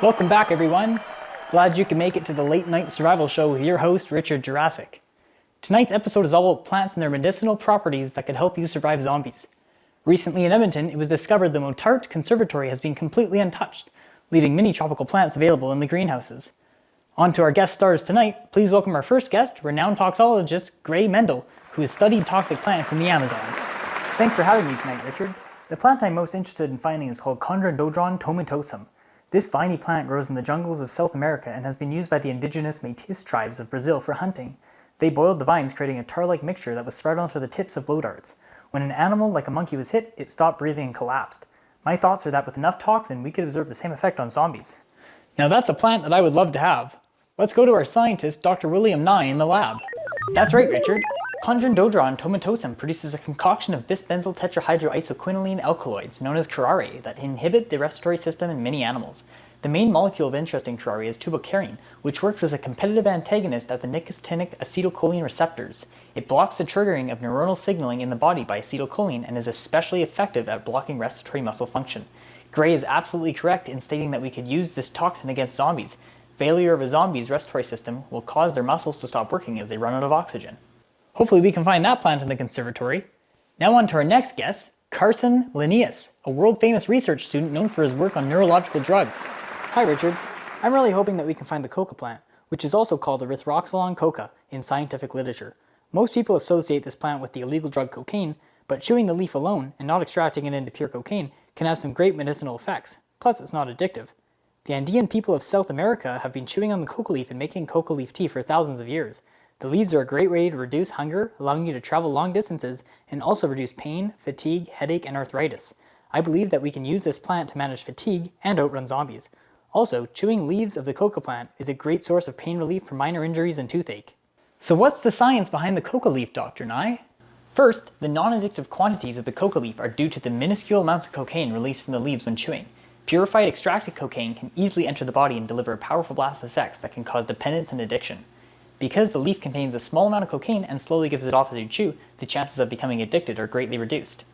Welcome back, everyone. Glad you can make it to the late night survival show with your host, Richard Jurasek. Tonight's episode is all about plants and their medicinal properties that could help you survive zombies. Recently in Edmonton, it was discovered the Motart Conservatory has been completely untouched, leaving many tropical plants available in the greenhouses. On to our guest stars tonight. Please welcome our first guest, renowned toxologist Gray Mendel, who has studied toxic plants in the Amazon. Thanks for having me tonight, Richard. The plant I'm most interested in finding is called Chondrodendron tomentosum. This viney plant grows in the jungles of South America and has been used by the indigenous Métis tribes of Brazil for hunting. They boiled the vines, creating a tar-like mixture that was spread onto the tips of blow darts. When an animal like a monkey was hit, it stopped breathing and collapsed. My thoughts are that with enough toxin, we could observe the same effect on zombies. Now that's a plant that I would love to have. Let's go to our scientist, Dr. William Nye, in the lab. That's right, Richard. Chondrodendron tomentosum produces a concoction of bis-benzyl tetrahydroisoquinoline alkaloids, known as Curare, that inhibit the respiratory system in many animals. The main molecule of interest in Curare is d-tubocurarine, which works as a competitive antagonist at the nicotinic acetylcholine receptors. It blocks the triggering of neuronal signaling in the body by acetylcholine and is especially effective at blocking respiratory muscle function. Gray is absolutely correct in stating that we could use this toxin against zombies. Failure of a zombie's respiratory system will cause their muscles to stop working as they run out of oxygen. Hopefully we can find that plant in the conservatory. Now on to our next guest, Carson Linnaeus, a world-famous research student known for his work on neurological drugs. Hi Richard. I'm really hoping that we can find the coca plant, which is also called erythroxylon coca in scientific literature. Most people associate this plant with the illegal drug cocaine, but chewing the leaf alone and not extracting it into pure cocaine can have some great medicinal effects. Plus, it's not addictive. The Andean people of South America have been chewing on the coca leaf and making coca leaf tea for thousands of years. The leaves are a great way to reduce hunger, allowing you to travel long distances, and also reduce pain, fatigue, headache, and arthritis. I believe that we can use this plant to manage fatigue and outrun zombies. Also, chewing leaves of the coca plant is a great source of pain relief for minor injuries and toothache. So what's the science behind the coca leaf, Dr. Nye? First, the non-addictive quantities of the coca leaf are due to the minuscule amounts of cocaine released from the leaves when chewing. Purified extracted cocaine can easily enter the body and deliver a powerful blast of effects that can cause dependence and addiction. Because the leaf contains a small amount of cocaine and slowly gives it off as you chew, the chances of becoming addicted are greatly reduced.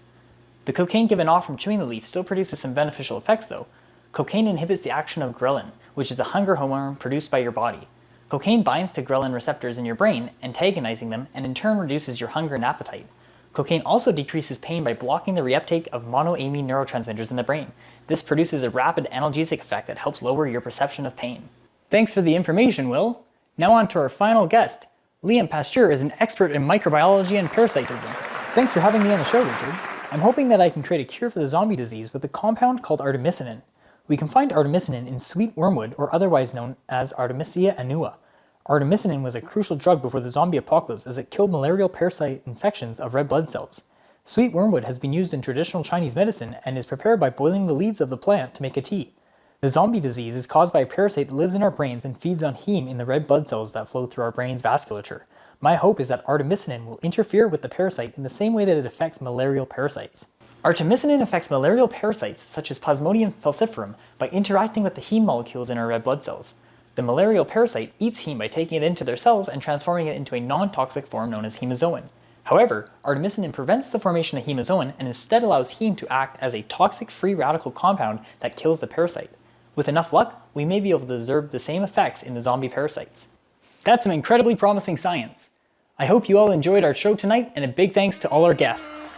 The cocaine given off from chewing the leaf still produces some beneficial effects though. Cocaine inhibits the action of ghrelin, which is a hunger hormone produced by your body. Cocaine binds to ghrelin receptors in your brain, antagonizing them, and in turn reduces your hunger and appetite. Cocaine also decreases pain by blocking the reuptake of monoamine neurotransmitters in the brain. This produces a rapid analgesic effect that helps lower your perception of pain. Thanks for the information, Will. Now on to our final guest. Liam Pasteur is an expert in microbiology and parasitism. Thanks for having me on the show, Richard. I'm hoping that I can create a cure for the zombie disease with a compound called artemisinin. We can find artemisinin in sweet wormwood, or otherwise known as Artemisia annua. Artemisinin was a crucial drug before the zombie apocalypse as it killed malarial parasite infections of red blood cells. Sweet wormwood has been used in traditional Chinese medicine and is prepared by boiling the leaves of the plant to make a tea. The zombie disease is caused by a parasite that lives in our brains and feeds on heme in the red blood cells that flow through our brain's vasculature. My hope is that artemisinin will interfere with the parasite in the same way that it affects malarial parasites. Artemisinin affects malarial parasites such as Plasmodium falciparum by interacting with the heme molecules in our red blood cells. The malarial parasite eats heme by taking it into their cells and transforming it into a non-toxic form known as hemozoin. However, artemisinin prevents the formation of hemozoin and instead allows heme to act as a toxic free radical compound that kills the parasite. With enough luck, we may be able to observe the same effects in the zombie parasites. That's some incredibly promising science. I hope you all enjoyed our show tonight, and a big thanks to all our guests.